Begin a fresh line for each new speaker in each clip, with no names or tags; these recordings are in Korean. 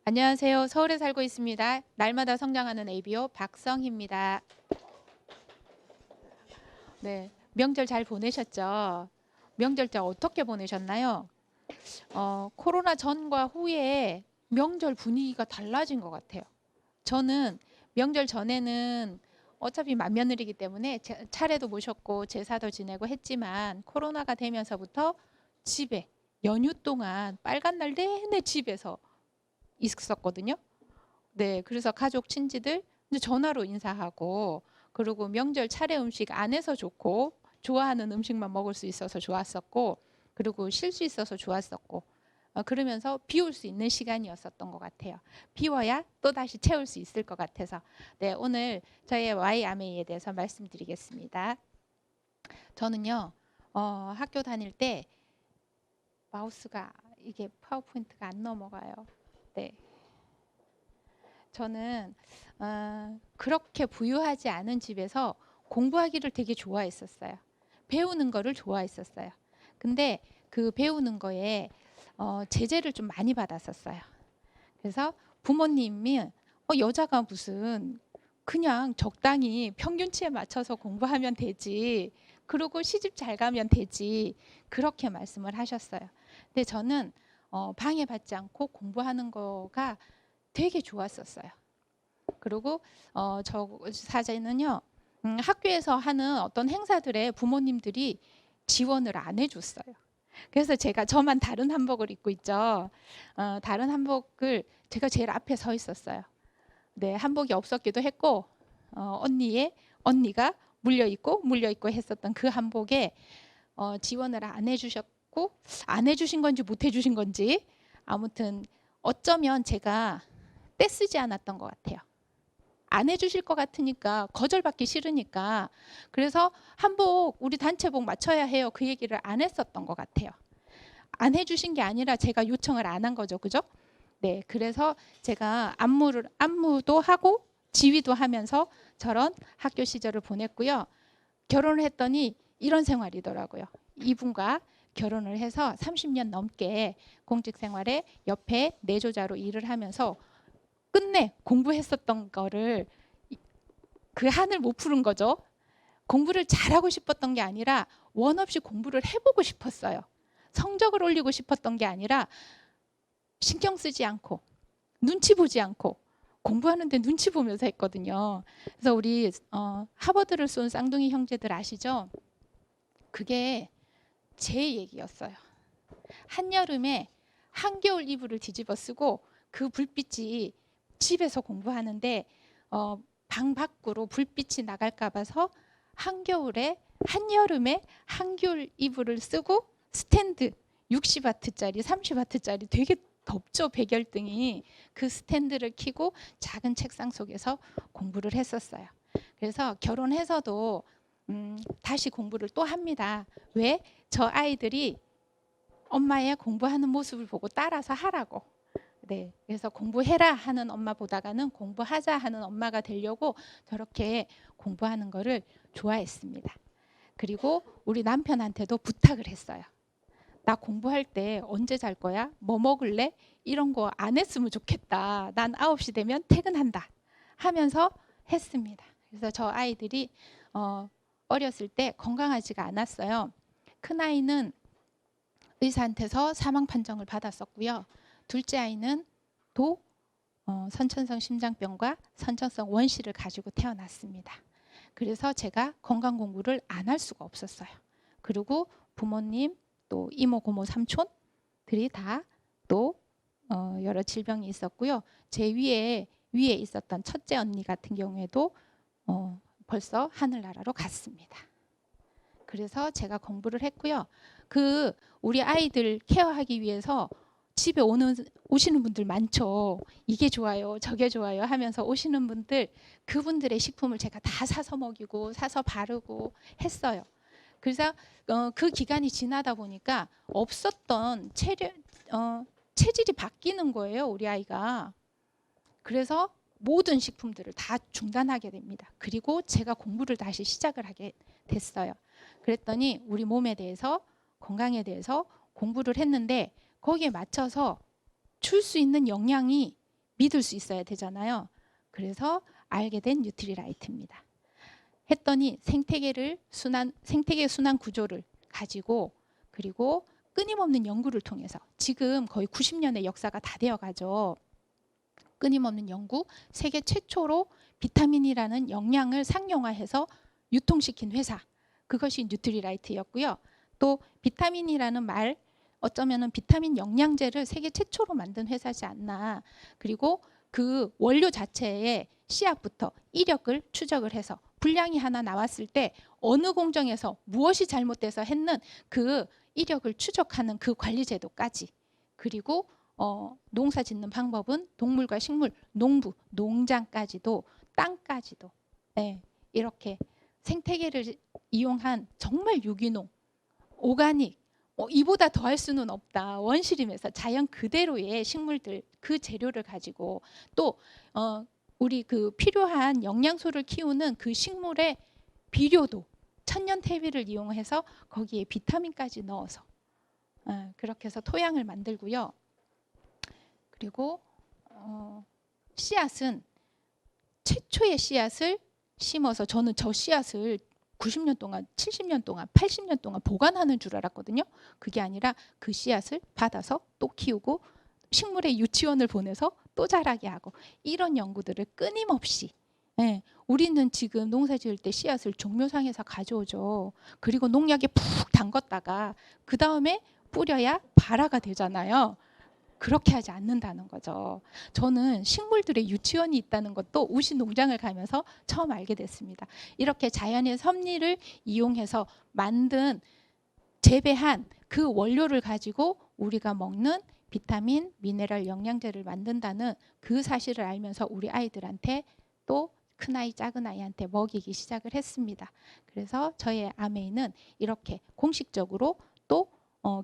안녕하세요. 서울에 살고 있습니다. 날마다 성장하는 ABO 박성희입니다. 네, 명절 잘 보내셨죠? 명절 때 어떻게 보내셨나요? 코로나 전과 후에 명절 분위기가 달라진 것 같아요. 저는 명절 전에는 어차피 맏며느리이기 때문에 차례도 모셨고 제사도 지내고 했지만 코로나가 되면서부터 집에 연휴 동안 빨간 날 내내 집에서 있었거든요. 네, 그래서 가족 친지들 이제 전화로 인사하고 그리고 명절 차례 음식 안에서 좋고 좋아하는 음식만 먹을 수 있어서 좋았었고 그리고 쉴 수 있어서 좋았었고 그러면서 비울 수 있는 시간이었었던 것 같아요. 비워야 또 다시 채울 수 있을 것 같아서 네, 오늘 저의 Y아메이에 대해서 말씀드리겠습니다. 저는요 학교 다닐 때 마우스가 이게 파워포인트가 안 넘어가요. 네. 저는 그렇게 부유하지 않은 집에서 공부하기를 되게 좋아했었어요. 배우는 거를 좋아했었어요. 근데 그 배우는 거에 제재를 좀 많이 받았었어요. 그래서 부모님이 여자가 무슨 그냥 적당히 평균치에 맞춰서 공부하면 되지. 그리고 시집 잘 가면 되지. 그렇게 말씀을 하셨어요. 근데 저는 방해받지 않고 공부하는 거가 되게 좋았었어요. 그리고 저 사제는요 학교에서 하는 어떤 행사들에 부모님들이 지원을 안 해줬어요. 그래서 저만 다른 한복을 입고 있죠. 다른 한복을 제가 제일 앞에 서 있었어요. 네, 한복이 없었기도 했고 언니가 물려 입고 했었던 그 한복에 지원을 안 해주셨고 안 해주신 건지 못 해주신 건지 아무튼 어쩌면 제가 떼쓰지 않았던 것 같아요. 안 해주실 것 같으니까 거절받기 싫으니까 그래서 한복 우리 단체복 맞춰야 해요 그 얘기를 안 했었던 것 같아요. 안 해주신 게 아니라 제가 요청을 안 한 거죠, 그죠? 네, 그래서 제가 안무도 하고 지휘도 하면서 저런 학교 시절을 보냈고요. 결혼을 했더니 이런 생활이더라고요. 이분과 결혼을 해서 30년 넘게 공직 생활에 옆에 내조자로 일을 하면서 끝내 공부했었던 거를 그 한을 못 푸른 거죠. 공부를 잘하고 싶었던 게 아니라 원 없이 공부를 해보고 싶었어요. 성적을 올리고 싶었던 게 아니라 신경 쓰지 않고 눈치 보지 않고 공부하는데 눈치 보면서 했거든요. 그래서 우리 하버드를 쏜 쌍둥이 형제들 아시죠? 그게 제 얘기였어요. 한여름에 한겨울 이불을 뒤집어 쓰고 그 불빛이 집에서 공부하는데 방 밖으로 불빛이 나갈까 봐서 한여름에 한겨울 이불을 쓰고 스탠드 60와트짜리 30와트짜리 되게 덥죠, 백열등이. 그 스탠드를 켜고 작은 책상 속에서 공부를 했었어요. 그래서 결혼해서도 다시 공부를 또 합니다. 왜? 저 아이들이 엄마의 공부하는 모습을 보고 따라서 하라고. 네, 그래서 공부해라 하는 엄마보다는 공부하자 하는 엄마가 되려고 저렇게 공부하는 거를 좋아했습니다. 그리고 우리 남편한테도 부탁을 했어요. 나 공부할 때 언제 잘 거야? 뭐 먹을래? 이런 거 안 했으면 좋겠다. 난 9시 되면 퇴근한다 하면서 했습니다. 그래서 저 아이들이 어렸을 때 건강하지가 않았어요. 큰아이는 의사한테서 사망 판정을 받았었고요. 둘째 아이는 선천성 심장병과 선천성 원시를 가지고 태어났습니다. 그래서 제가 건강 공부를 안 할 수가 없었어요. 그리고 부모님 또 이모 고모 삼촌들이 다 또 여러 질병이 있었고요. 제 위에 있었던 첫째 언니 같은 경우에도 벌써 하늘나라로 갔습니다. 그래서 제가 공부를 했고요. 우리 아이들 케어하기 위해서 집에 오시는 분들 많죠. 이게 좋아요, 저게 좋아요 하면서 오시는 분들, 그분들의 식품을 제가 다 사서 먹이고 사서 바르고 했어요. 그래서 그 기간이 지나다 보니까 없었던 체질이 바뀌는 거예요, 우리 아이가. 그래서 모든 식품들을 다 중단하게 됩니다. 그리고 제가 공부를 다시 시작을 하게 됐어요. 그랬더니 우리 몸에 대해서, 건강에 대해서 공부를 했는데 거기에 맞춰서 줄 수 있는 영양이 믿을 수 있어야 되잖아요. 그래서 알게 된 뉴트리라이트입니다. 했더니 생태계 순환 구조를 가지고, 그리고 끊임없는 연구를 통해서 지금 거의 90년의 역사가 다 되어가죠. 끊임없는 연구, 세계 최초로 비타민이라는 영양을 상용화해서 유통시킨 회사, 그것이 뉴트리라이트였고요. 또 비타민이라는 말, 어쩌면은 비타민 영양제를 세계 최초로 만든 회사지 않나. 그리고 그 원료 자체의 씨앗부터 이력을 추적을 해서 분량이 하나 나왔을 때 어느 공정에서 무엇이 잘못돼서 했는 그 이력을 추적하는 그 관리 제도까지, 그리고 농사 짓는 방법은 동물과 식물, 농부, 농장까지도, 땅까지도, 네, 이렇게 생태계를 이용한 정말 유기농, 오가닉, 이보다 더할 수는 없다. 원시림에서 자연 그대로의 식물들, 그 재료를 가지고 또 우리 그 필요한 영양소를 키우는 그 식물의 비료도 천연 퇴비를 이용해서 거기에 비타민까지 넣어서 그렇게 해서 토양을 만들고요. 그리고 씨앗은 최초의 씨앗을 심어서, 저는 저 씨앗을 90년 동안, 70년 동안, 80년 동안 보관하는 줄 알았거든요. 그게 아니라 그 씨앗을 받아서 또 키우고 식물의 유치원을 보내서 또 자라게 하고, 이런 연구들을 끊임없이, 우리는 지금 농사 지을 때 씨앗을 종묘상에서 가져오죠. 그리고 농약에 푹 담궜다가 그 다음에 뿌려야 발화가 되잖아요. 그렇게 하지 않는다는 거죠. 저는 식물들의 유치원이 있다는 것도 우시 농장을 가면서 처음 알게 됐습니다. 이렇게 자연의 섭리를 이용해서 만든, 재배한 그 원료를 가지고 우리가 먹는 비타민, 미네랄, 영양제를 만든다는 그 사실을 알면서 우리 아이들한테, 또 큰아이, 작은아이한테 먹이기 시작을 했습니다. 그래서 저의 아메이는 이렇게 공식적으로 또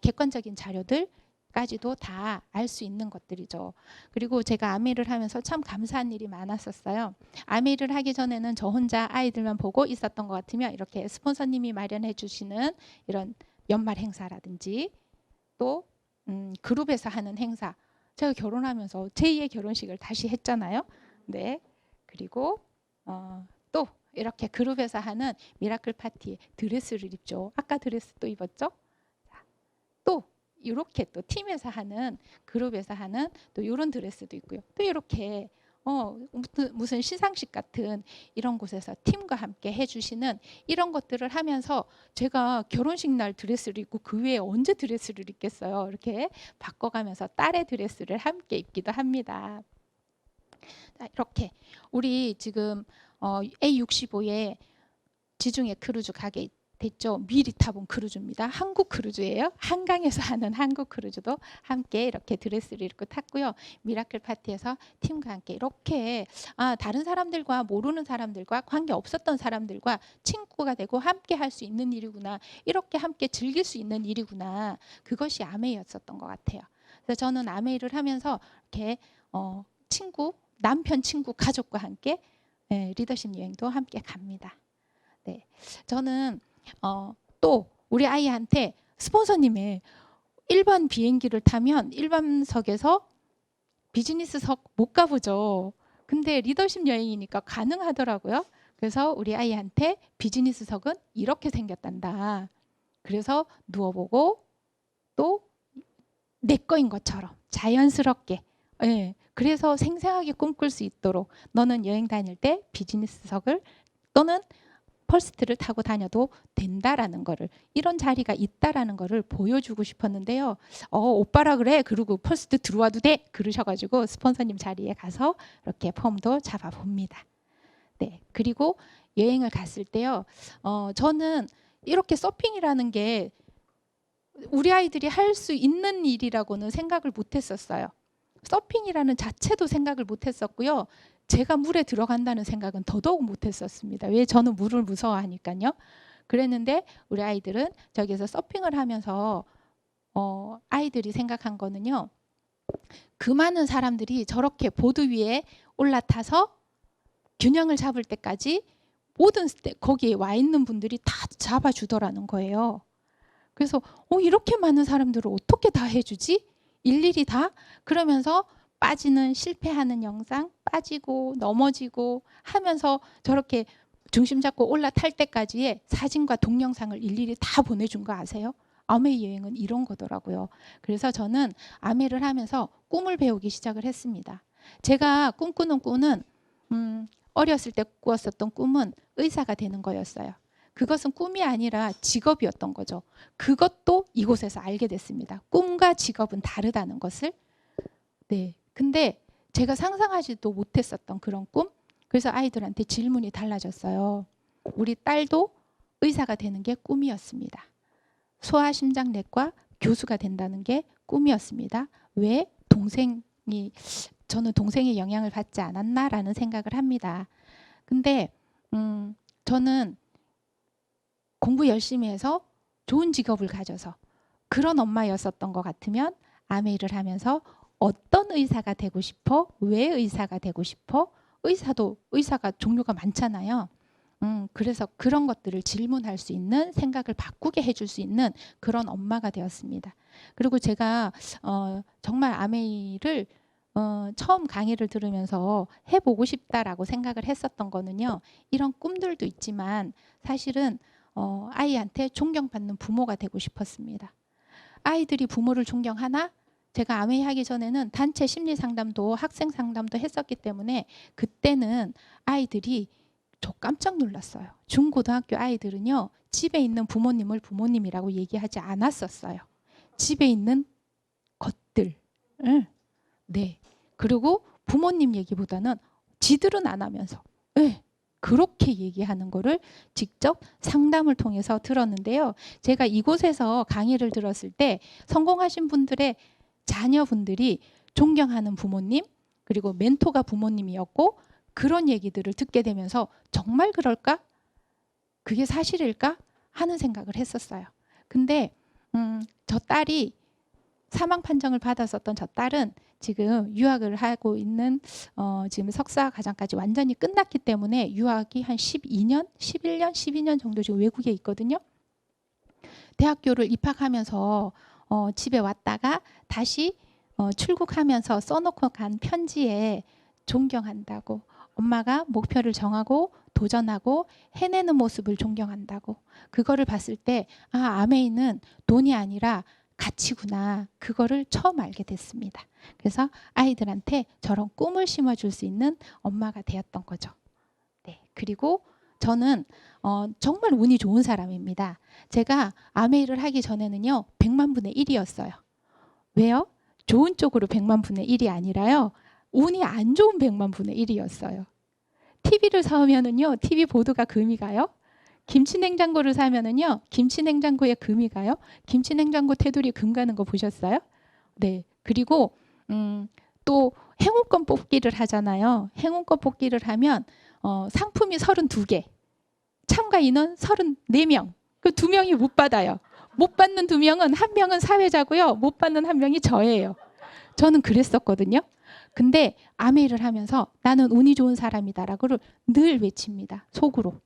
객관적인 자료들 까지도 다 알 수 있는 것들이죠. 그리고 제가 아메이를 하면서 참 감사한 일이 많았었어요. 아메이를 하기 전에는 저 혼자 아이들만 보고 있었던 것 같으면 이렇게 스폰서님이 마련해 주시는 이런 연말 행사라든지 또 그룹에서 하는 행사, 제가 결혼하면서 제2의 결혼식을 다시 했잖아요. 네. 그리고 또 이렇게 그룹에서 하는 미라클 파티에 드레스를 입죠. 아까 드레스 또 입었죠. 또 이렇게 또 팀에서 하는, 그룹에서 하는 또 이런 드레스도 있고요. 또 이렇게 무슨 시상식 같은 이런 곳에서 팀과 함께 해주시는 이런 것들을 하면서, 제가 결혼식 날 드레스를 입고 그 외에 언제 드레스를 입겠어요. 이렇게 바꿔가면서 딸의 드레스를 함께 입기도 합니다. 자, 이렇게 우리 지금 A65에 지중해 크루즈 가게 됐죠. 미리 타본 크루즈입니다. 한국 크루즈예요. 한강에서 하는 한국 크루즈도 함께 이렇게 드레스를 입고 탔고요. 미라클 파티에서 팀과 함께 이렇게 다른 사람들과, 모르는 사람들과, 관계 없었던 사람들과 친구가 되고 함께 할 수 있는 일이구나. 이렇게 함께 즐길 수 있는 일이구나. 그것이 아메이였었던 것 같아요. 그래서 저는 아메이를 하면서 이렇게 친구, 남편, 친구, 가족과 함께 리더십 여행도 함께 갑니다. 네, 저는 또 우리 아이한테, 스폰서님의 일반 비행기를 타면 일반석에서 비즈니스석 못 가보죠. 근데 리더십 여행이니까 가능하더라고요. 그래서 우리 아이한테 비즈니스석은 이렇게 생겼단다. 그래서 누워보고 또 내 거인 것처럼 자연스럽게, 그래서 생생하게 꿈꿀 수 있도록 너는 여행 다닐 때 비즈니스석을 또는 퍼스트를 타고 다녀도 된다라는 거를, 이런 자리가 있다라는 거를 보여주고 싶었는데요. 오빠라 그래, 그리고 퍼스트 들어와도 돼, 그러셔가지고 스폰서님 자리에 가서 이렇게 폼도 잡아봅니다. 네, 그리고 여행을 갔을 때요. 저는 이렇게 서핑이라는 게 우리 아이들이 할 수 있는 일이라고는 생각을 못했었어요. 서핑이라는 자체도 생각을 못했었고요. 제가 물에 들어간다는 생각은 더더욱 못했었습니다. 왜? 저는 물을 무서워하니까요. 그랬는데 우리 아이들은 저기서 서핑을 하면서 아이들이 생각한 거는요. 그 많은 사람들이 저렇게 보드 위에 올라타서 균형을 잡을 때까지 모든 거기에 와 있는 분들이 다 잡아주더라는 거예요. 그래서 이렇게 많은 사람들을 어떻게 다 해주지? 일일이 다? 그러면서 빠지는 실패하는 영상, 빠지고 넘어지고 하면서 저렇게 중심 잡고 올라탈 때까지의 사진과 동영상을 일일이 다 보내준 거 아세요? 아메이 여행은 이런 거더라고요. 그래서 저는 아메를 하면서 꿈을 배우기 시작을 했습니다. 제가 꿈꾸는 꿈은 어렸을 때 꾸었었던 꿈은 의사가 되는 거였어요. 그것은 꿈이 아니라 직업이었던 거죠. 그것도 이곳에서 알게 됐습니다. 꿈과 직업은 다르다는 것을. 네. 근데 제가 상상하지도 못했었던 그런 꿈. 그래서 아이들한테 질문이 달라졌어요. 우리 딸도 의사가 되는 게 꿈이었습니다. 소아심장내과 교수가 된다는 게 꿈이었습니다. 왜? 저는 동생의 영향을 받지 않았나라는 생각을 합니다. 근데 저는 공부 열심히 해서 좋은 직업을 가져서 그런 엄마였었던 것 같으면 아메이를 하면서 어떤 의사가 되고 싶어? 왜 의사가 되고 싶어? 의사가 종류가 많잖아요. 그래서 그런 것들을 질문할 수 있는, 생각을 바꾸게 해줄 수 있는 그런 엄마가 되었습니다. 그리고 제가 정말 아메이를 처음 강의를 들으면서 해보고 싶다라고 생각을 했었던 거는요. 이런 꿈들도 있지만 사실은 아이한테 존경받는 부모가 되고 싶었습니다. 아이들이 부모를 존경하나? 제가 아메이 하기 전에는 단체 심리 상담도 학생 상담도 했었기 때문에 그때는 아이들이 저 깜짝 놀랐어요. 중고등학교 아이들은요. 집에 있는 부모님을 부모님이라고 얘기하지 않았었어요. 집에 있는 것들. 네. 그리고 부모님 얘기보다는 지들은 안 하면서 그렇게 얘기하는 거를 직접 상담을 통해서 들었는데요. 제가 이곳에서 강의를 들었을 때 성공하신 분들의 자녀분들이 존경하는 부모님 그리고 멘토가 부모님이었고 그런 얘기들을 듣게 되면서 정말 그럴까? 그게 사실일까? 하는 생각을 했었어요. 근데 저 딸이 사망 판정을 받았었던 저 딸은 지금 유학을 하고 있는 지금 석사 과정까지 완전히 끝났기 때문에 유학이 한 11년, 12년 정도 지금 외국에 있거든요. 대학교를 입학하면서 집에 왔다가 다시 출국하면서 써놓고 간 편지에 존경한다고 엄마가 목표를 정하고 도전하고 해내는 모습을 존경한다고 그거를 봤을 때 아메이는 돈이 아니라 가치구나. 그거를 처음 알게 됐습니다. 그래서 아이들한테 저런 꿈을 심어줄 수 있는 엄마가 되었던 거죠. 네, 그리고 저는 정말 운이 좋은 사람입니다. 제가 아메이를 하기 전에는요. 100만 분의 1이었어요. 왜요? 좋은 쪽으로 100만 분의 1이 아니라요. 운이 안 좋은 100만 분의 1이었어요. TV를 사오면은요. TV 보드가 금이 가요. 김치냉장고를 사면은요. 김치냉장고에 금이 가요. 김치냉장고 테두리 금 가는 거 보셨어요? 네. 그리고 또 행운권 뽑기를 하잖아요. 행운권 뽑기를 하면 상품이 32개. 참가 인원 34명. 그 2명이 못 받아요. 못 받는 2명은 한 명은 사회자고요. 못 받는 한 명이 저예요. 저는 그랬었거든요. 근데 아메이를 하면서 나는 운이 좋은 사람이다라고를 늘 외칩니다. 속으로.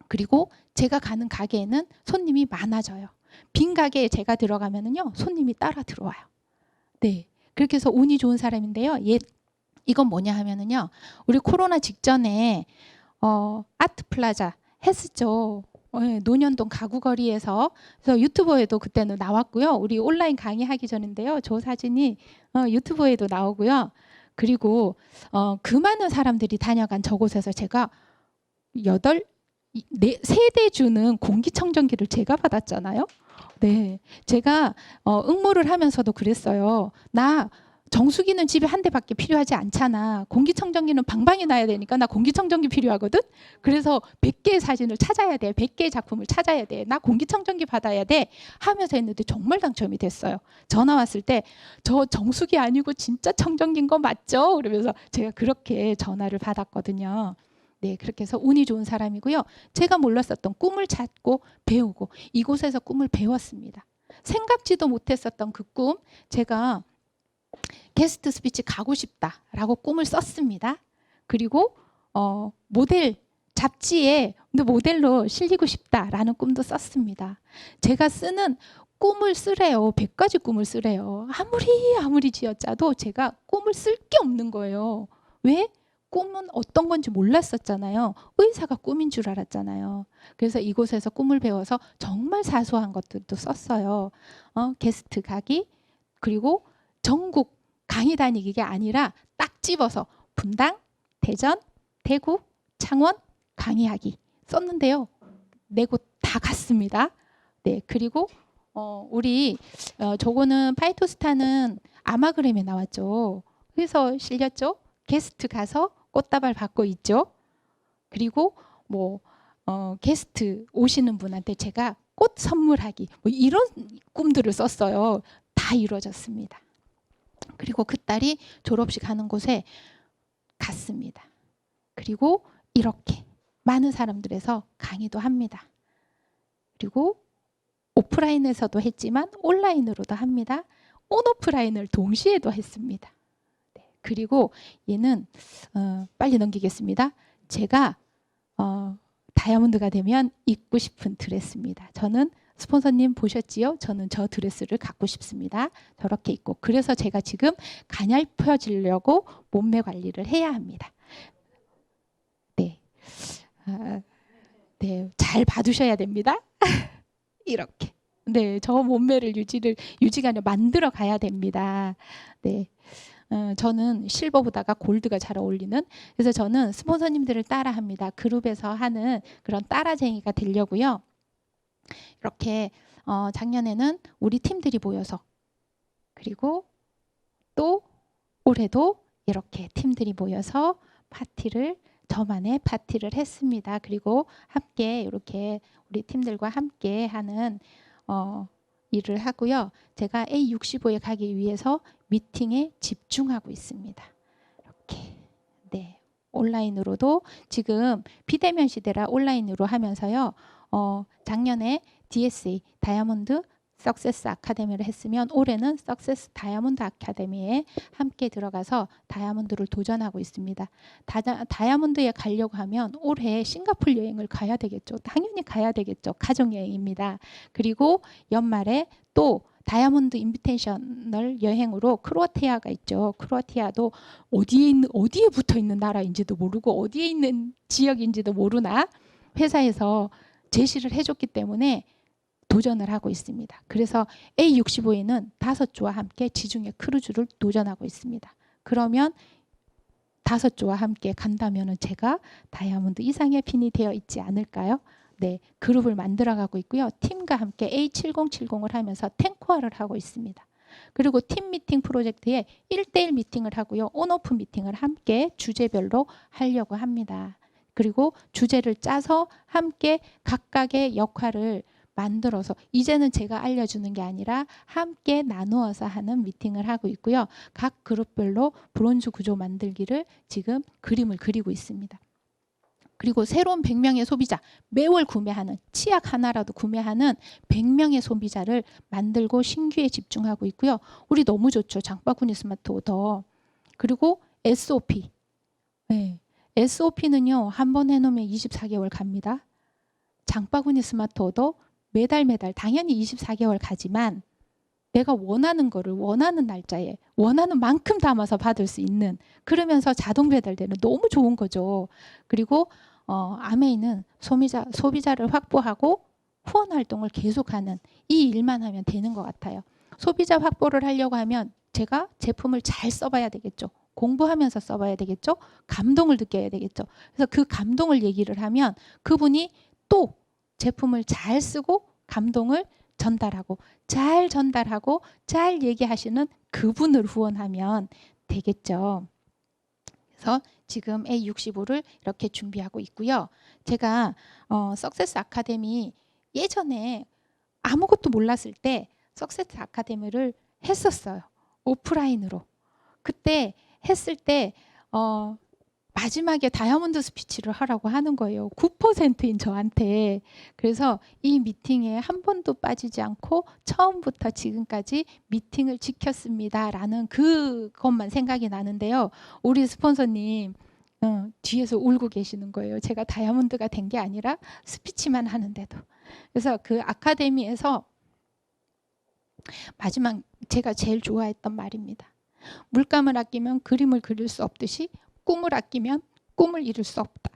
그리고 제가 가는 가게에는 손님이 많아져요. 빈 가게에 제가 들어가면은요 손님이 따라 들어와요. 네, 그렇게 해서 운이 좋은 사람인데요. 이건 뭐냐 하면은요, 우리 코로나 직전에 아트 플라자 했었죠. 논현동 가구거리에서. 그래서 유튜버에도 그때는 나왔고요. 우리 온라인 강의하기 전인데요. 저 사진이 유튜브에도 나오고요. 그리고 그 많은 사람들이 다녀간 저곳에서 제가 3대 주는 공기청정기를 제가 받았잖아요. 네, 제가 응모를 하면서도 그랬어요. 나 정수기는 집에 한 대밖에 필요하지 않잖아. 공기청정기는 방방에 놔야 되니까 나 공기청정기 필요하거든. 그래서 100개의 사진을 찾아야 돼. 100개의 작품을 찾아야 돼. 나 공기청정기 받아야 돼. 하면서 했는데 정말 당첨이 됐어요. 전화 왔을 때 저 정수기 아니고 진짜 청정기인 거 맞죠? 그러면서 제가 그렇게 전화를 받았거든요. 네, 그렇게 해서 운이 좋은 사람이고요. 제가 몰랐었던 꿈을 찾고 배우고 이곳에서 꿈을 배웠습니다. 생각지도 못했었던 그 꿈, 제가 게스트 스피치 가고 싶다라고 꿈을 썼습니다. 그리고 모델 잡지에 모델로 실리고 싶다라는 꿈도 썼습니다. 제가 쓰는 꿈을 쓰래요. 100가지 꿈을 쓰래요. 아무리 쥐어짜도 제가 꿈을 쓸 게 없는 거예요. 왜? 꿈은 어떤 건지 몰랐었잖아요. 의사가 꿈인 줄 알았잖아요. 그래서 이곳에서 꿈을 배워서 정말 사소한 것들도 썼어요. 게스트 가기, 그리고 전국 강의 다니기가 아니라 딱 집어서 분당, 대전, 대구, 창원 강의하기 썼는데요. 네 곳 다 갔습니다. 네, 그리고 우리 저거는 파이토스타는 아마그램에 나왔죠. 그래서 실렸죠. 게스트 가서 꽃다발 받고 있죠. 그리고 뭐 게스트 오시는 분한테 제가 꽃 선물하기 뭐 이런 꿈들을 썼어요. 다 이루어졌습니다. 그리고 그 딸이 졸업식 하는 곳에 갔습니다. 그리고 이렇게 많은 사람들에서 강의도 합니다. 그리고 오프라인에서도 했지만 온라인으로도 합니다. 온오프라인을 동시에도 했습니다. 네, 그리고 얘는 빨리 넘기겠습니다. 제가 다이아몬드가 되면 입고 싶은 드레스입니다. 저는 스폰서님 보셨지요? 저는 저 드레스를 갖고 싶습니다. 저렇게 입고. 그래서 제가 지금 가냘펴지려고 몸매 관리를 해야 합니다. 네, 네, 잘 봐두셔야 됩니다. 이렇게. 네, 저 몸매를 유지가 아니라 만들어 가야 됩니다. 네. 저는 실버보다가 골드가 잘 어울리는, 그래서 저는 스폰서님들을 따라합니다. 그룹에서 하는 그런 따라쟁이가 되려고요. 이렇게 작년에는 우리 팀들이 모여서, 그리고 또 올해도 이렇게 팀들이 모여서 저만의 파티를 했습니다. 그리고 함께 이렇게 우리 팀들과 함께 하는 일을 하고요. 제가 A65에 가기 위해서 미팅에 집중하고 있습니다. 이렇게. 네. 온라인으로도 지금 비대면 시대라 온라인으로 하면서요. 작년에 DSA 다이아몬드 석세스 아카데미를 했으면 올해는 석세스 다이아몬드 아카데미에 함께 들어가서 다이아몬드를 도전하고 있습니다. 다이아몬드에 가려고 하면 올해 싱가포르 여행을 가야 되겠죠. 당연히 가야 되겠죠. 가족여행입니다. 그리고 연말에 또 다이아몬드 인비테이셔널 여행으로 크로아티아가 있죠. 크로아티아도 어디에 붙어 있는 나라인지도 모르고 어디에 있는 지역인지도 모르나 회사에서 제시를 해줬기 때문에 도전을 하고 있습니다. 그래서 A65에는 5조와 함께 지중해 크루즈를 도전하고 있습니다. 그러면 5조와 함께 간다면 제가 다이아몬드 이상의 핀이 되어 있지 않을까요? 네, 그룹을 만들어가고 있고요. 팀과 함께 A7070을 하면서 탱코어를 하고 있습니다. 그리고 팀 미팅 프로젝트에 1대1 미팅을 하고요. 온오프 미팅을 함께 주제별로 하려고 합니다. 그리고 주제를 짜서 함께 각각의 역할을 만들어서, 이제는 제가 알려주는 게 아니라 함께 나누어서 하는 미팅을 하고 있고요. 각 그룹별로 브론즈 구조 만들기를 지금 그림을 그리고 있습니다. 그리고 새로운 100명의 소비자, 매월 구매하는, 치약 하나라도 구매하는 100명의 소비자를 만들고 신규에 집중하고 있고요. 우리 너무 좋죠. 장바구니 스마트 오더. 그리고 SOP. 네. SOP는요. 한 번 해놓으면 24개월 갑니다. 장바구니 스마트 오더 매달 당연히 24개월 가지만 내가 원하는 거를 원하는 날짜에 원하는 만큼 담아서 받을 수 있는, 그러면서 자동 배달되는, 너무 좋은 거죠. 그리고 아메이는 소비자를 확보하고 후원 활동을 계속하는 이 일만 하면 되는 것 같아요. 소비자 확보를 하려고 하면 제가 제품을 잘 써봐야 되겠죠. 공부하면서 써봐야 되겠죠. 감동을 느껴야 되겠죠. 그래서 그 감동을 얘기를 하면 그분이 또 제품을 잘 쓰고 감동을 전달하고 잘 얘기하시는 그분을 후원하면 되겠죠. 그래서 지금 A65를 이렇게 준비하고 있고요. 제가 석세스 아카데미 예전에 아무것도 몰랐을 때 석세스 아카데미를 했었어요. 오프라인으로. 그때 했을 때 마지막에 다이아몬드 스피치를 하라고 하는 거예요. 9%인 저한테. 그래서 이 미팅에 한 번도 빠지지 않고 처음부터 지금까지 미팅을 지켰습니다. 라는 그것만 생각이 나는데요. 우리 스폰서님 뒤에서 울고 계시는 거예요. 제가 다이아몬드가 된 게 아니라 스피치만 하는데도. 그래서 그 아카데미에서 마지막 제가 제일 좋아했던 말입니다. 물감을 아끼면 그림을 그릴 수 없듯이 꿈을 아끼면 꿈을 이룰 수 없다.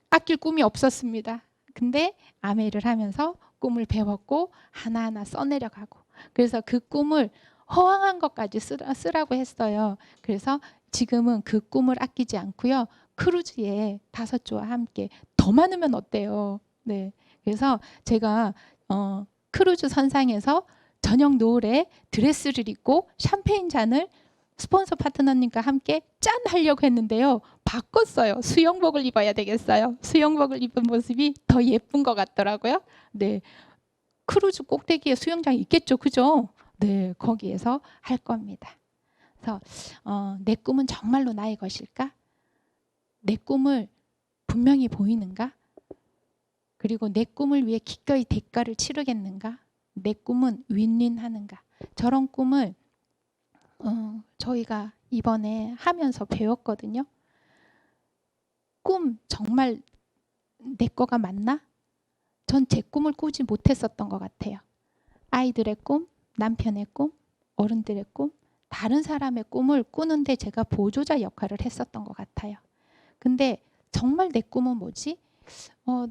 아낄 꿈이 없었습니다. 근데 아메이를 하면서 꿈을 배웠고 하나하나 써내려가고, 그래서 그 꿈을 허황한 것까지 쓰라고 했어요. 그래서 지금은 그 꿈을 아끼지 않고요. 크루즈에 5조와 함께, 더 많으면 어때요? 네. 그래서 제가 크루즈 선상에서 저녁 노을에 드레스를 입고 샴페인 잔을 스폰서 파트너님과 함께 짠 하려고 했는데요. 바꿨어요. 수영복을 입어야 되겠어요. 수영복을 입은 모습이 더 예쁜 것 같더라고요. 네, 크루즈 꼭대기에 수영장이 있겠죠, 그죠? 네, 거기에서 할 겁니다. 그래서 내 꿈은 정말로 나의 것일까? 내 꿈을 분명히 보이는가? 그리고 내 꿈을 위해 기꺼이 대가를 치르겠는가? 내 꿈은 윈윈하는가? 저런 꿈을 저희가 이번에 하면서 배웠거든요. 꿈 정말 내 거가 맞나? 전 제 꿈을 꾸지 못했었던 것 같아요. 아이들의 꿈, 남편의 꿈, 어른들의 꿈, 다른 사람의 꿈을 꾸는데 제가 보조자 역할을 했었던 것 같아요. 근데 정말 내 꿈은 뭐지?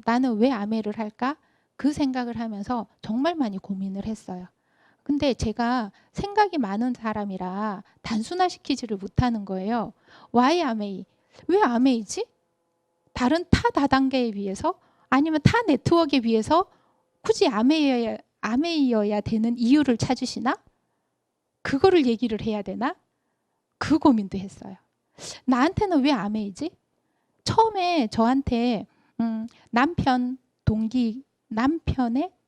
나는 왜 아메를 할까? 그 생각을 하면서 정말 많이 고민을 했어요. 근데 제가 생각이 많은 사람이라 단순화시키지를 못하는 거예요. Why 아메이? 왜 아메이지? 다른 타 다단계에 비해서, 아니면 타 네트워크에 비해서 굳이 아메이어야 되는 이유를 찾으시나? 그거를 얘기를 해야 되나? 그 고민도 했어요. 나한테는 왜 아메이지? 처음에 저한테 남편의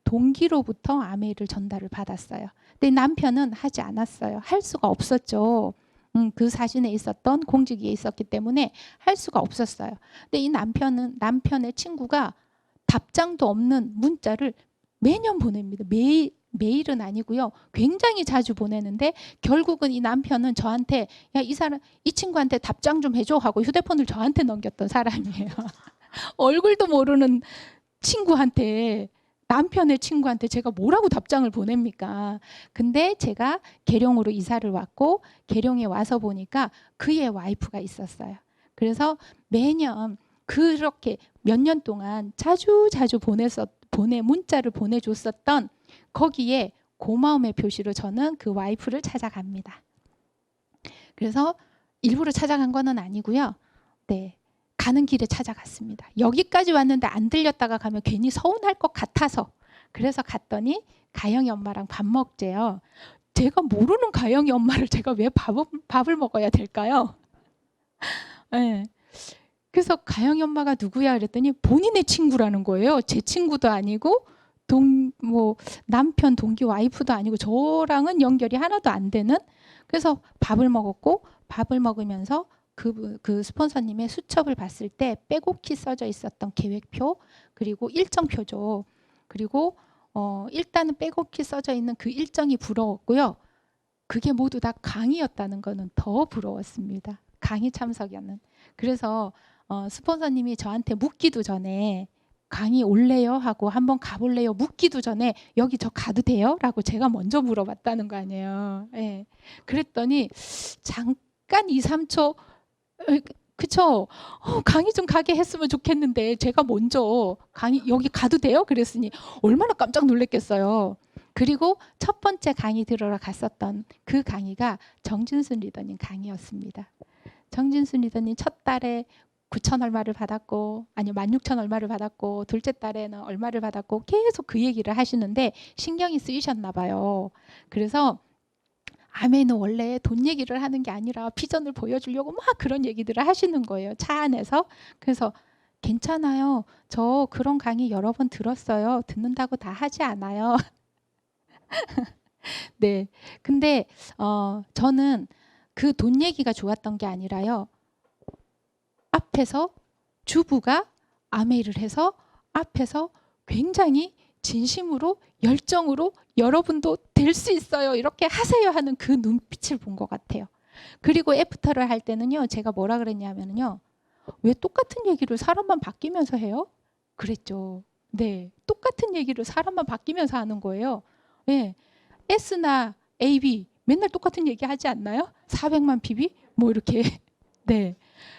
동기로부터 아메이를 전달을 받았어요. 근데 남편은 하지 않았어요. 할 수가 없었죠. 그 사진에 있었던 공직위에 있었기 때문에 할 수가 없었어요. 근데 이 남편의 친구가 답장도 없는 문자를 매년 보냅니다. 매일은 아니고요. 굉장히 자주 보내는데 결국은 이 남편은 저한테 야, 이 친구한테 답장 좀 해줘 하고 휴대폰을 저한테 넘겼던 사람이에요. 얼굴도 모르는 친구한테, 남편의 친구한테 제가 뭐라고 답장을 보냅니까? 근데 제가 계룡으로 이사를 왔고 계룡에 와서 보니까 그의 와이프가 있었어요. 그래서 매년 그렇게 몇 년 동안 자주 문자를 보내줬었던 거기에 고마움의 표시로 저는 그 와이프를 찾아갑니다. 그래서 일부러 찾아간 거는 아니고요. 네, 가는 길에 찾아갔습니다. 여기까지 왔는데 안 들렸다가 가면 괜히 서운할 것 같아서. 그래서 갔더니 가영이 엄마랑 밥 먹재요. 제가 모르는 가영이 엄마를 제가 왜 밥을 먹어야 될까요? 네. 그래서 가영이 엄마가 누구야 그랬더니 본인의 친구라는 거예요. 제 친구도 아니고 남편 동기 와이프도 아니고 저랑은 연결이 하나도 안 되는. 그래서 밥을 먹었고, 밥을 먹으면서 그 스폰서님의 수첩을 봤을 때 빼곡히 써져 있었던 계획표, 그리고 일정표죠. 그리고 일단은 빼곡히 써져 있는 그 일정이 부러웠고요. 그게 모두 다 강의였다는 거는 더 부러웠습니다. 강의 참석이었는. 그래서 스폰서님이 저한테 묻기도 전에 강의 올래요? 하고 한번 가볼래요? 묻기도 전에 여기 저 가도 돼요? 라고 제가 먼저 물어봤다는 거 아니에요. 네. 그랬더니 잠깐 2, 3초 그쵸? 강의 좀 가게 했으면 좋겠는데 제가 먼저 강의 여기 가도 돼요? 그랬으니 얼마나 깜짝 놀랐겠어요. 그리고 첫 번째 강의 들으러 갔었던 그 강의가 정진순 리더님 강의였습니다. 정진순 리더님 첫 달에 9천 얼마를 받았고, 아니 16,000 얼마를 받았고, 둘째 달에는 얼마를 받았고, 계속 그 얘기를 하시는데 신경이 쓰이셨나 봐요. 그래서 아메는 원래 돈 얘기를 하는 게 아니라 비전을 보여주려고 막 그런 얘기들을 하시는 거예요. 차 안에서. 그래서 괜찮아요. 저 그런 강의 여러 번 들었어요. 듣는다고 다 하지 않아요. 네. 근데 저는 그 돈 얘기가 좋았던 게 아니라요. 앞에서 주부가 아메이를 해서 앞에서 굉장히 진심으로 열정으로 여러분도 될 수 있어요. 이렇게 하세요 하는 그 눈빛을 본 것 같아요. 그리고 애프터를 할 때는요. 제가 뭐라 그랬냐면요. 왜 똑같은 얘기를 사람만 바뀌면서 해요? 그랬죠. 네. 똑같은 얘기를 사람만 바뀌면서 하는 거예요. 네. S나 AB 맨날 똑같은 얘기 하지 않나요? 400만 PB? 뭐 이렇게. 네.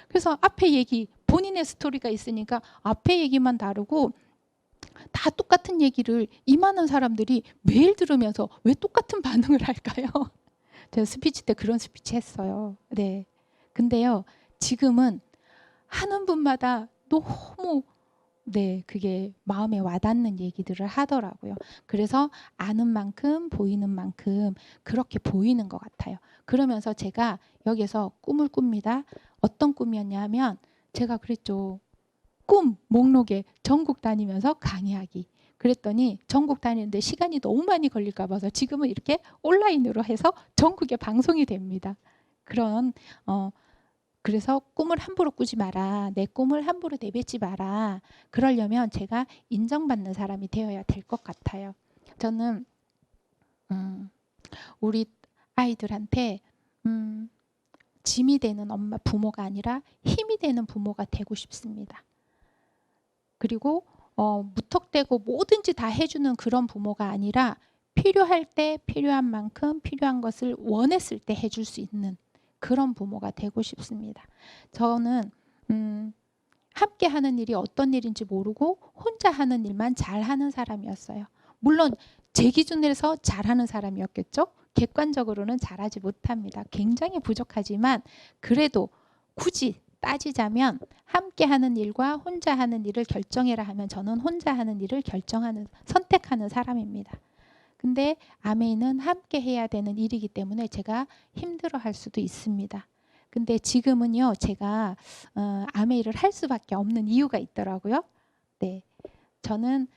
그래서 앞에 얘기, 본인의 스토리가 있으니까 앞에 얘기만 다르고 다 똑같은 얘기를 이 많은 사람들이 매일 들으면서 왜 똑같은 반응을 할까요? 제가 스피치 때 그런 스피치 했어요. 네. 근데요, 지금은 하는 분마다 너무 네, 그게 마음에 와닿는 얘기들을 하더라고요. 그래서 아는 만큼 보이는 만큼 그렇게 보이는 것 같아요. 그러면서 제가 여기서 꿈을 꿉니다. 어떤 꿈이었냐면 제가 그랬죠. 꿈 목록에 전국 다니면서 강의하기. 그랬더니 전국 다니는데 시간이 너무 많이 걸릴까 봐서 지금은 이렇게 온라인으로 해서 전국에 방송이 됩니다. 그런 그래서 꿈을 함부로 꾸지 마라. 내 꿈을 함부로 내뱉지 마라. 그러려면 제가 인정받는 사람이 되어야 될 것 같아요. 저는 우리 아이들한테 짐이 되는 엄마 부모가 아니라 힘이 되는 부모가 되고 싶습니다. 그리고 무턱대고 뭐든지 다 해주는 그런 부모가 아니라 필요할 때 필요한 만큼 필요한 것을 원했을 때 해줄 수 있는 그런 부모가 되고 싶습니다. 저는 함께 하는 일이 어떤 일인지 모르고 혼자 하는 일만 잘하는 사람이었어요. 물론 제 기준에서 잘하는 사람이었겠죠. 객관적으로는 잘하지 못합니다. 굉장히 부족하지만 그래도 굳이 따지자면 함께 하는 일과 혼자 하는 일을 결정해라 하면 저는 혼자 하는 일을 선택하는 사람입니다. 근데 아메이는 함께 해야 되는 일이기 때문에 제가 힘들어할 수도 있습니다. 근데 지금은요, 제가 아메이를 할 수밖에 없는 이유가 있더라고요. 네, 저는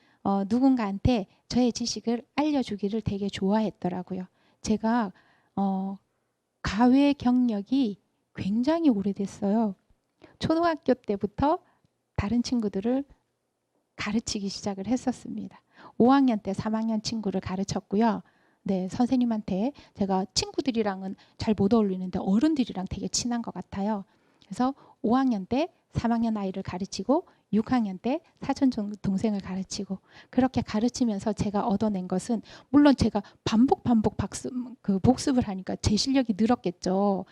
누군가한테 저의 지식을 알려주기를 되게 좋아했더라고요. 제가 가외 경력이 굉장히 오래됐어요. 초등학교 때부터 다른 친구들을 가르치기 시작을 했었습니다. 5학년 때 3학년 친구를 가르쳤고요. 네, 선생님한테 제가 친구들이랑은 잘 못 어울리는데 어른들이랑 되게 친한 것 같아요. 그래서 5학년 때 3학년 아이를 가르치고 6학년 때 사촌 동생을 가르치고 그렇게 가르치면서 제가 얻어낸 것은 물론 제가 반복 복습을 하니까 제 실력이 늘었겠죠.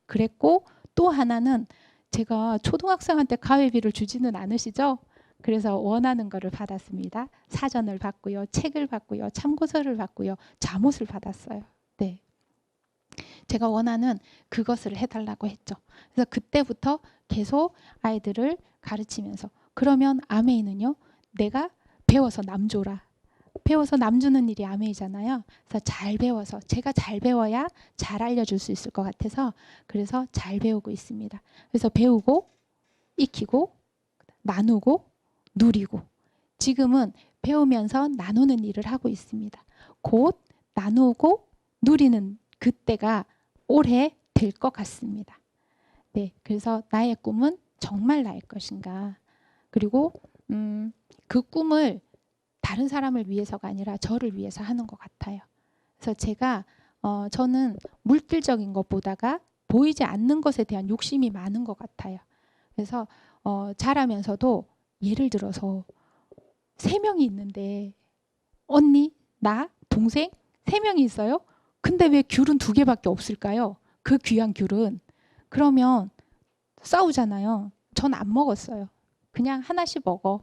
그랬고 또 하나는 제가 초등학생한테 가회비를 주지는 않으시죠? 그래서 원하는 거를 받았습니다. 사전을 받고요. 책을 받고요. 참고서를 받고요. 잠옷을 받았어요. 네. 제가 원하는 그것을 해달라고 했죠. 그래서 그때부터 계속 아이들을 가르치면서 그러면 아메이는요. 내가 배워서 남 줘라. 배워서 남 주는 일이 아메이잖아요. 그래서 잘 배워서 제가 잘 배워야 잘 알려줄 수 있을 것 같아서 그래서 잘 배우고 있습니다. 그래서 배우고 익히고 나누고 누리고 지금은 배우면서 나누는 일을 하고 있습니다. 곧 나누고 누리는 그때가 올해 될 것 같습니다. 네, 그래서 나의 꿈은 정말 나의 것인가. 그리고 그 꿈을 다른 사람을 위해서가 아니라 저를 위해서 하는 것 같아요. 그래서 제가 저는 물질적인 것보다가 보이지 않는 것에 대한 욕심이 많은 것 같아요. 그래서 자라면서도 예를 들어서 3명이 있는데 언니, 나, 동생 3명이 있어요. 근데 왜 귤은 2개밖에 없을까요? 그 귀한 귤은. 그러면 싸우잖아요. 전 안 먹었어요. 그냥 하나씩 먹어.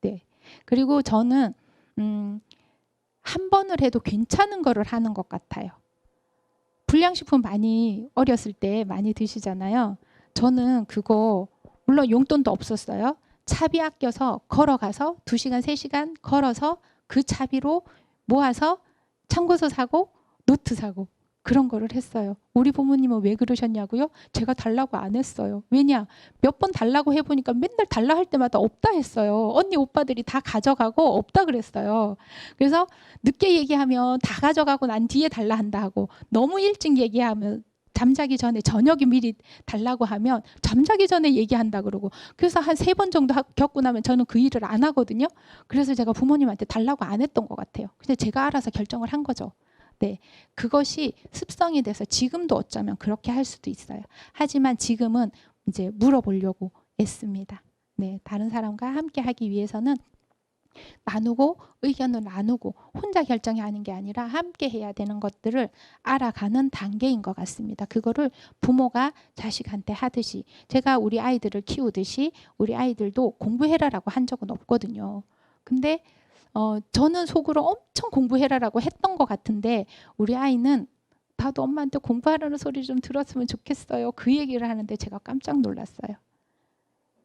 네. 그리고 저는 한 번을 해도 괜찮은 거를 하는 것 같아요. 불량식품 많이 어렸을 때 많이 드시잖아요. 저는 그거 물론 용돈도 없었어요. 차비 아껴서 걸어가서 2시간, 3시간 걸어서 그 차비로 모아서 참고서 사고 노트 사고 그런 거를 했어요. 우리 부모님은 왜 그러셨냐고요? 제가 달라고 안 했어요. 왜냐? 몇 번 달라고 해보니까 맨날 달라 할 때마다 없다 했어요. 언니 오빠들이 다 가져가고 없다 그랬어요. 그래서 늦게 얘기하면 다 가져가고 난 뒤에 달라 한다 하고 너무 일찍 얘기하면 잠자기 전에 저녁에 미리 달라고 하면 잠자기 전에 얘기한다 그러고, 그래서 한 3번 정도 겪고 나면 저는 그 일을 안 하거든요. 그래서 제가 부모님한테 달라고 안 했던 것 같아요. 근데 제가 알아서 결정을 한 거죠. 네, 그것이 습성이 돼서 지금도 어쩌면 그렇게 할 수도 있어요. 하지만 지금은 이제 물어보려고 애씁니다. 네, 다른 사람과 함께 하기 위해서는 나누고 의견을 나누고 혼자 결정하는 게 아니라 함께 해야 되는 것들을 알아가는 단계인 것 같습니다. 그거를 부모가 자식한테 하듯이, 제가 우리 아이들을 키우듯이 우리 아이들도 공부해라라고 한 적은 없거든요. 근데 저는 속으로 엄청 공부해라라고 했던 것 같은데 우리 아이는 나도 엄마한테 공부하라는 소리 좀 들었으면 좋겠어요. 그 얘기를 하는데 제가 깜짝 놀랐어요.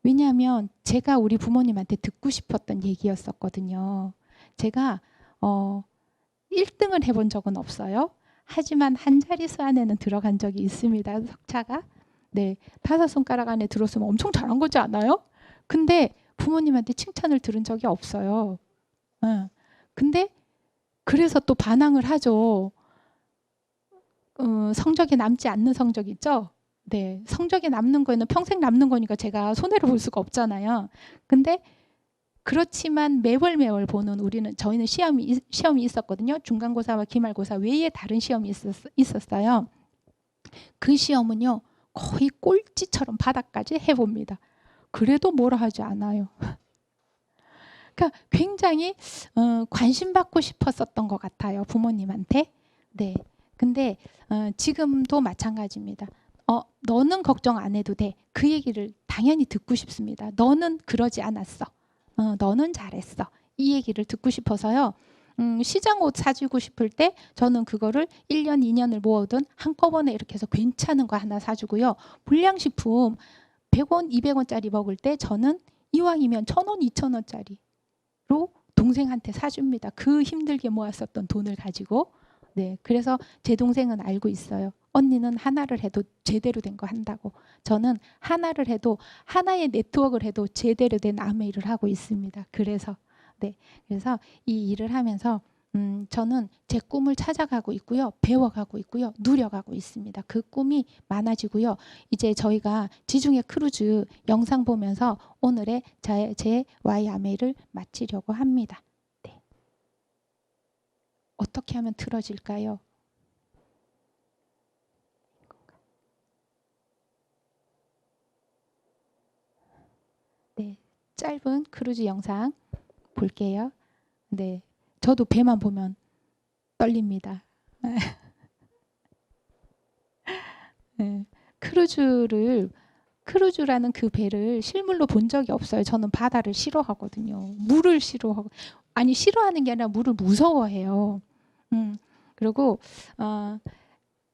왜냐하면 제가 우리 부모님한테 듣고 싶었던 얘기였었거든요. 제가 1등을 해본 적은 없어요. 하지만 한 자릿수 안에는 들어간 적이 있습니다. 석차가. 네, 5손가락 안에 들었으면 엄청 잘한 거지 않아요? 근데 부모님한테 칭찬을 들은 적이 없어요. 근데 그래서 또 반항을 하죠. 성적에 남지 않는 성적 있죠? 네, 성적에 남는 거에는 평생 남는 거니까 제가 손해를 볼 수가 없잖아요. 근데 그렇지만 매월 보는 저희는 시험이 있었거든요. 중간고사와 기말고사 외에 다른 시험이 있었어요. 그 시험은요, 거의 꼴찌처럼 바닥까지 해봅니다. 그래도 뭐라 하지 않아요. 그러니까 굉장히 관심 받고 싶었었던 것 같아요, 부모님한테. 네, 근데 지금도 마찬가지입니다. 너는 걱정 안 해도 돼. 그 얘기를 당연히 듣고 싶습니다. 너는 그러지 않았어. 너는 잘했어. 이 얘기를 듣고 싶어서요. 시장 옷 사주고 싶을 때 저는 그거를 1년, 2년을 모으든 한꺼번에 이렇게 해서 괜찮은 거 하나 사주고요. 불량식품 100원, 200원짜리 먹을 때 저는 이왕이면 1,000원, 2,000원짜리로 동생한테 사줍니다. 그 힘들게 모았었던 돈을 가지고. 네, 그래서 제 동생은 알고 있어요. 언니는 하나를 해도 제대로 된 거 한다고. 저는 하나를 해도, 하나의 네트워크를 해도 제대로 된 아메 일을 하고 있습니다. 그래서 이 일을 하면서 저는 제 꿈을 찾아가고 있고요. 배워가고 있고요. 누려가고 있습니다. 그 꿈이 많아지고요. 이제 저희가 지중해 크루즈 영상 보면서 오늘의 제 Y 아메이를 마치려고 합니다. 네. 어떻게 하면 틀어질까요? 네, 짧은 크루즈 영상 볼게요. 네, 저도 배만 보면 떨립니다. 네, 크루즈라는 그 배를 실물로 본 적이 없어요. 저는 바다를 싫어하거든요. 물을 싫어하고, 아니 싫어하는 게 아니라 물을 무서워해요. 그리고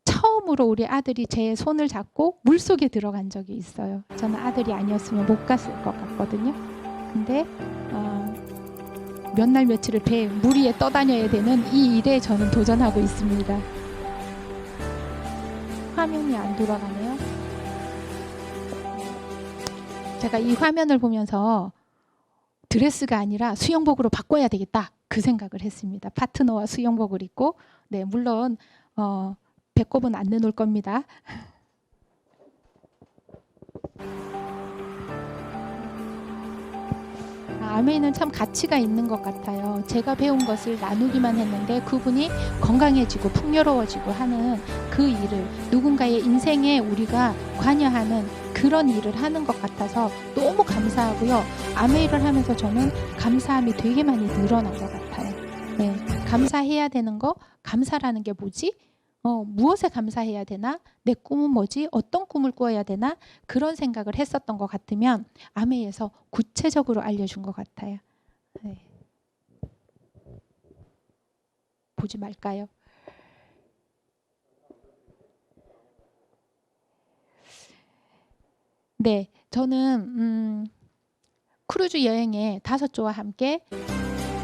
처음으로 우리 아들이 제 손을 잡고 물속에 들어간 적이 있어요. 저는 아들이 아니었으면 못 갔을 것 같거든요. 근데 몇 날 며칠을 물 위에 떠다녀야 되는 이 일에 저는 도전하고 있습니다. 화면이 안 돌아가네요. 제가 이 화면을 보면서 드레스가 아니라 수영복으로 바꿔야 되겠다, 그 생각을 했습니다. 파트너와 수영복을 입고. 네, 물론 배꼽은 안 내놓을 겁니다. 아메이는 참 가치가 있는 것 같아요. 제가 배운 것을 나누기만 했는데 그분이 건강해지고 풍요로워지고 하는 그 일을, 누군가의 인생에 우리가 관여하는 그런 일을 하는 것 같아서 너무 감사하고요. 아메이를 하면서 저는 감사함이 되게 많이 늘어난 것 같아요. 네, 감사해야 되는 거, 감사라는 게 뭐지? 무엇에 감사해야 되나? 내 꿈은 뭐지? 어떤 꿈을 꾸어야 되나? 그런 생각을 했었던 것 같으면 아메이에서 구체적으로 알려준 것 같아요. 네. 보지 말까요? 네, 저는 크루즈 여행에 5조와 함께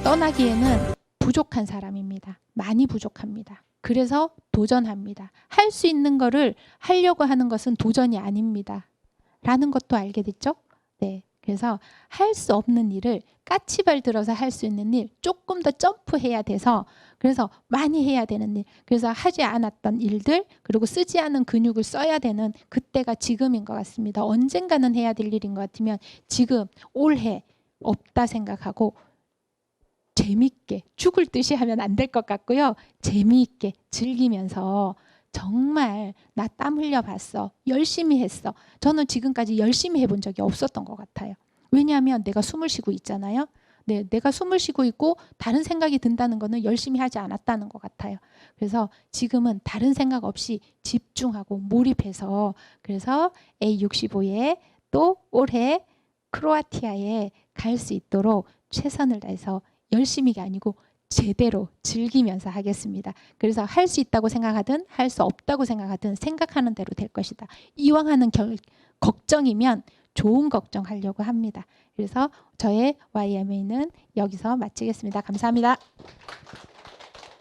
떠나기에는 부족한 사람입니다. 많이 부족합니다. 그래서 도전합니다. 할 수 있는 거를 하려고 하는 것은 도전이 아닙니다. 라는 것도 알게 됐죠? 네. 그래서 할 수 없는 일을 까치발 들어서 할 수 있는 일, 조금 더 점프해야 돼서 그래서 많이 해야 되는 일, 그래서 하지 않았던 일들, 그리고 쓰지 않은 근육을 써야 되는 그때가 지금인 것 같습니다. 언젠가는 해야 될 일인 것 같으면 지금 올해 없다 생각하고 재밌게, 죽을 듯이 하면 안 될 것 같고요. 재미있게 즐기면서 정말 나 땀 흘려봤어, 열심히 했어. 저는 지금까지 열심히 해본 적이 없었던 것 같아요. 왜냐하면 내가 숨을 쉬고 있잖아요. 네, 내가 숨을 쉬고 있고 다른 생각이 든다는 거는 열심히 하지 않았다는 것 같아요. 그래서 지금은 다른 생각 없이 집중하고 몰입해서, 그래서 A65에 또 올해 크로아티아에 갈 수 있도록 최선을 다해서 열심히가 아니고 제대로 즐기면서 하겠습니다. 그래서 할 수 있다고 생각하든 할 수 없다고 생각하든 생각하는 대로 될 것이다. 이왕 하는 걱정이면 좋은 걱정하려고 합니다. 그래서 저의 YMA는 여기서 마치겠습니다. 감사합니다.